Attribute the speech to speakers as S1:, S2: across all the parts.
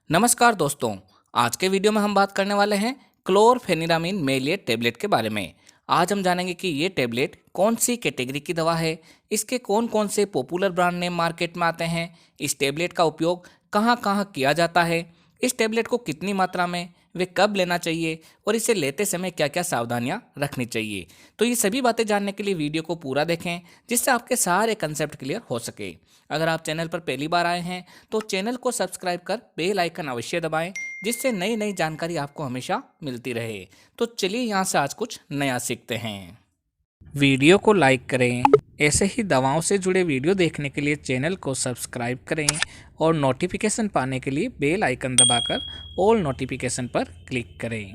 S1: नमस्कार दोस्तों। आज के वीडियो में हम बात करने वाले हैं क्लोरफेनिरामिन मेलिएट टेबलेट के बारे में। आज हम जानेंगे कि ये टेबलेट कौन सी कैटेगरी की दवा है, इसके कौन कौन से पॉपुलर ब्रांड नेम मार्केट में आते हैं, इस टेबलेट का उपयोग कहाँ कहाँ किया जाता है, इस टेबलेट को कितनी मात्रा में वे कब लेना चाहिए और इसे लेते समय क्या क्या सावधानियां रखनी चाहिए। तो ये सभी बातें जानने के लिए वीडियो को पूरा देखें, जिससे आपके सारे कंसेप्ट क्लियर हो सके। अगर आप चैनल पर पहली बार आए हैं तो चैनल को सब्सक्राइब कर बेल आइकन अवश्य दबाएं, जिससे नई नई जानकारी आपको हमेशा मिलती रहे। तो चलिए यहाँ से आज कुछ नया सीखते हैं। वीडियो को लाइक करें। ऐसे ही दवाओं से जुड़े वीडियो देखने के लिए चैनल को सब्सक्राइब करें और नोटिफिकेशन पाने के लिए बेल आइकन दबाकर ऑल नोटिफिकेशन पर क्लिक करें।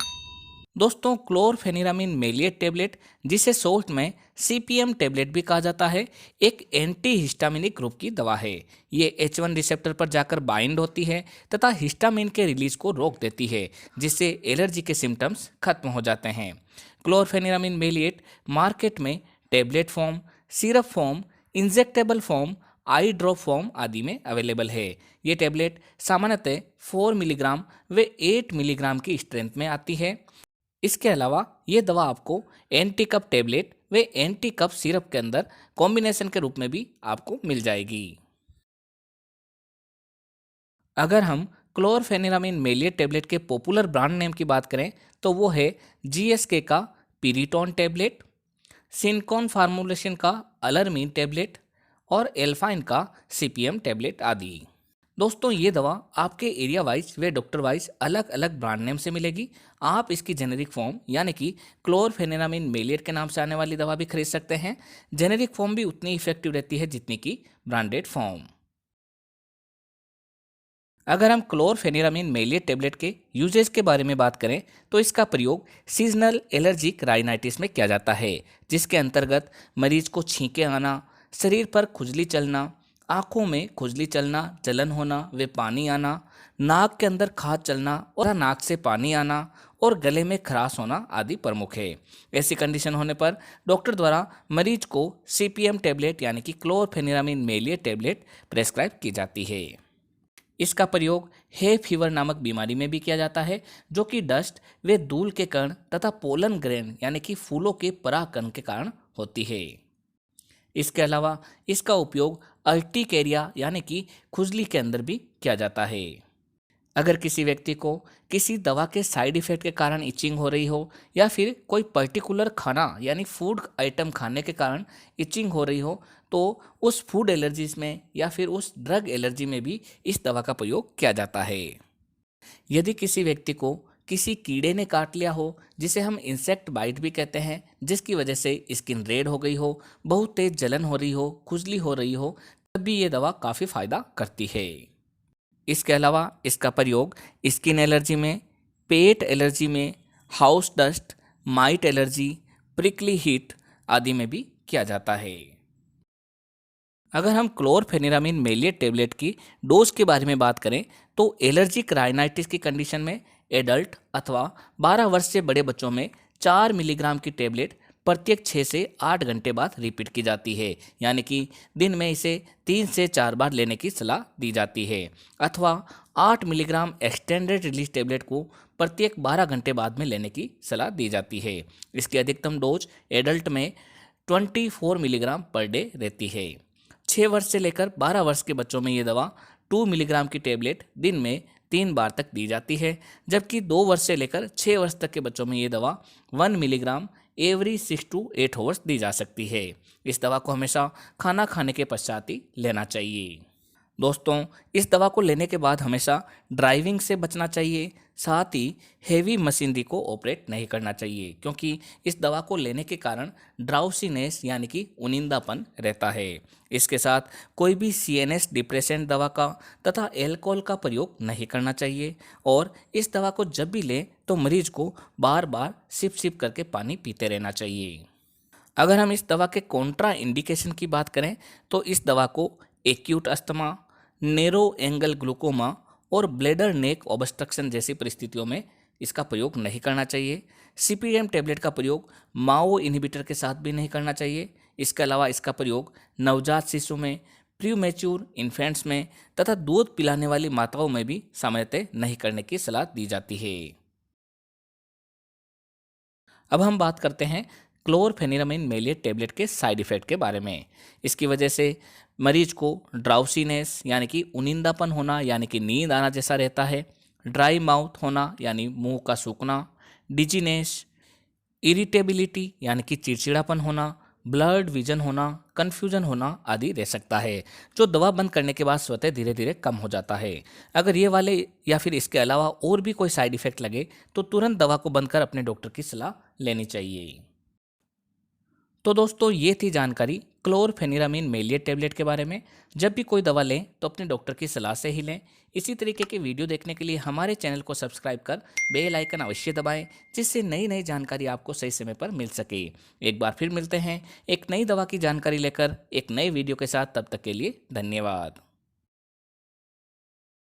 S1: दोस्तों, क्लोरफेनिरामिन मेलिएट टेबलेट, जिसे शॉर्ट में CPM टेबलेट भी कहा जाता है, एक एंटी हिस्टामिनिक ग्रुप की दवा है। ये H1 रिसेप्टर पर जाकर बाइंड होती है तथा हिस्टामिन के रिलीज को रोक देती है, जिससे एलर्जी के सिम्टम्स खत्म हो जाते हैं। क्लोरफेनिरामिन मेलिएट मार्केट में tablet form, syrup form, injectable form, eye drop form आदि में अवेलेबल है। ये टेबलेट सामान्यतः 4 मिलीग्राम व 8 मिलीग्राम की स्ट्रेंथ में आती है। इसके अलावा ये दवा आपको एंटी कफ टेबलेट व एंटी कफ सिरप के अंदर कॉम्बिनेशन के रूप में भी आपको मिल जाएगी। अगर हम क्लोरफेनिरामिन मेलिएट टेबलेट के पॉपुलर ब्रांड नेम की बात करें तो वो है GSK का पिरिटोन टेबलेट, सिनकॉन फार्मूलेशन का अलरमीन टेबलेट और एल्फाइन का CPM टेबलेट आदि। दोस्तों, ये दवा आपके एरिया वाइज व डॉक्टर वाइज अलग अलग ब्रांड नेम से मिलेगी। आप इसकी जेनेरिक फॉर्म यानी कि क्लोरफेनिरामिन मेलिएट के नाम से आने वाली दवा भी खरीद सकते हैं। जेनेरिक फॉर्म भी उतनी इफेक्टिव रहती है जितनी कि ब्रांडेड फॉर्म। अगर हम क्लोरफेनिरामिन मेलिएट टेबलेट के यूजेस के बारे में बात करें तो इसका प्रयोग सीजनल एलर्जिक राइनाइटिस में किया जाता है, जिसके अंतर्गत मरीज को छींके आना, शरीर पर खुजली चलना, आंखों में खुजली चलना, जलन होना व पानी आना, नाक के अंदर खाज चलना और नाक से पानी आना और गले में खराश होना आदि प्रमुख है। ऐसी कंडीशन होने पर डॉक्टर द्वारा मरीज को CPM टेबलेट यानी कि क्लोरफेनिरामिन मेलिएट टेबलेट प्रेस्क्राइब की जाती है। इसका प्रयोग हे फीवर नामक बीमारी में भी किया जाता है, जो कि डस्ट व धूल के कण तथा पोलन ग्रेन यानी कि फूलों के परागकण के कारण होती है। इसके अलावा इसका उपयोग अर्टिकेरिया यानी कि खुजली के अंदर भी किया जाता है। अगर किसी व्यक्ति को किसी दवा के साइड इफेक्ट के कारण इचिंग हो रही हो या फिर कोई पर्टिकुलर खाना यानी फूड आइटम खाने के कारण इचिंग हो रही हो, तो उस फूड एलर्जीज में या फिर उस ड्रग एलर्जी में भी इस दवा का प्रयोग किया जाता है। यदि किसी व्यक्ति को किसी कीड़े ने काट लिया हो, जिसे हम इंसेक्ट बाइट भी कहते हैं, जिसकी वजह से स्किन रेड हो गई हो, बहुत तेज जलन हो रही हो, खुजली हो रही हो, तब भी ये दवा काफ़ी फायदा करती है। इसके अलावा इसका प्रयोग स्किन एलर्जी में, पेट एलर्जी में, house dust, might allergy, prickly heat आदि में भी किया जाता है। अगर हम क्लोरफेनिरामिन मेलिएट टेबलेट की डोज के बारे में बात करें तो एलर्जिक राइनाइटिस की कंडीशन में एडल्ट अथवा 12 वर्ष से बड़े बच्चों में 4 मिलीग्राम की टेबलेट प्रत्येक 6 से 8 घंटे बाद रिपीट की जाती है, यानी कि दिन में इसे 3 से 4 बार लेने की सलाह दी जाती है। अथवा 8 मिलीग्राम एक्सटेंडेड रिलीज टेबलेट को प्रत्येक 12 घंटे बाद में लेने की सलाह दी जाती है। इसकी अधिकतम डोज एडल्ट में 24 मिलीग्राम पर डे रहती है। 6 वर्ष से लेकर 12 वर्ष के बच्चों में ये दवा 2 मिलीग्राम की टेबलेट दिन में 3 बार तक दी जाती है, जबकि 2 वर्ष से लेकर 6 वर्ष तक के बच्चों में ये दवा 1 मिलीग्राम एवरी 6 to 8 आवर्स दी जा सकती है। इस दवा को हमेशा खाना खाने के पश्चात ही लेना चाहिए। दोस्तों, इस दवा को लेने के बाद हमेशा ड्राइविंग से बचना चाहिए, साथ ही हेवी मशीनरी को ऑपरेट नहीं करना चाहिए, क्योंकि इस दवा को लेने के कारण ड्राउसीनेस यानी कि उनिंदापन रहता है। इसके साथ कोई भी CNS डिप्रेसेंट दवा का तथा एल्कोहल का प्रयोग नहीं करना चाहिए और इस दवा को जब भी लें तो मरीज को बार बार सिप सिप करके पानी पीते रहना चाहिए। अगर हम इस दवा के कॉन्ट्रा इंडिकेशन की बात करें तो इस दवा को acute asthma, narrow angle glaucoma और ब्लैडर नेक ऑब्स्ट्रक्शन जैसी परिस्थितियों में इसका प्रयोग नहीं करना चाहिए। CPM टेबलेट का प्रयोग माओ इनहिबिटर के साथ भी नहीं करना चाहिए। इसके अलावा इसका प्रयोग नवजात शिशु में, प्रीमैच्योर इन्फेंट्स में तथा दूध पिलाने वाली माताओं में भी सामान्यतः नहीं करने की सलाह दी जाती है। अब हम बात करते हैं क्लोरफेनिरामिन मेलिएट टेबलेट के साइड इफ़ेक्ट के बारे में। इसकी वजह से मरीज को ड्राउसीनेस यानी कि उनिंदापन होना यानी कि नींद आना जैसा रहता है, ड्राई माउथ होना यानी मुंह का सूखना, डिजीनेस, इरिटेबिलिटी यानी कि चिड़चिड़ापन होना, ब्लड विजन होना, कन्फ्यूजन होना आदि रह सकता है, जो दवा बंद करने के बाद स्वतः धीरे धीरे कम हो जाता है। अगर ये वाले या फिर इसके अलावा और भी कोई साइड इफेक्ट लगे तो तुरंत दवा को बंद कर अपने डॉक्टर की सलाह लेनी चाहिए। तो दोस्तों ये थी जानकारी क्लोरफेनिरामिन मेलिएट टेबलेट के बारे में। जब भी कोई दवा लें तो अपने डॉक्टर की सलाह से ही लें। इसी तरीके के वीडियो देखने के लिए हमारे चैनल को सब्सक्राइब कर बेल आइकन अवश्य दबाएं, जिससे नई नई जानकारी आपको सही समय पर मिल सके। एक बार फिर मिलते हैं एक नई दवा की जानकारी लेकर एक नए वीडियो के साथ। तब तक के लिए धन्यवाद।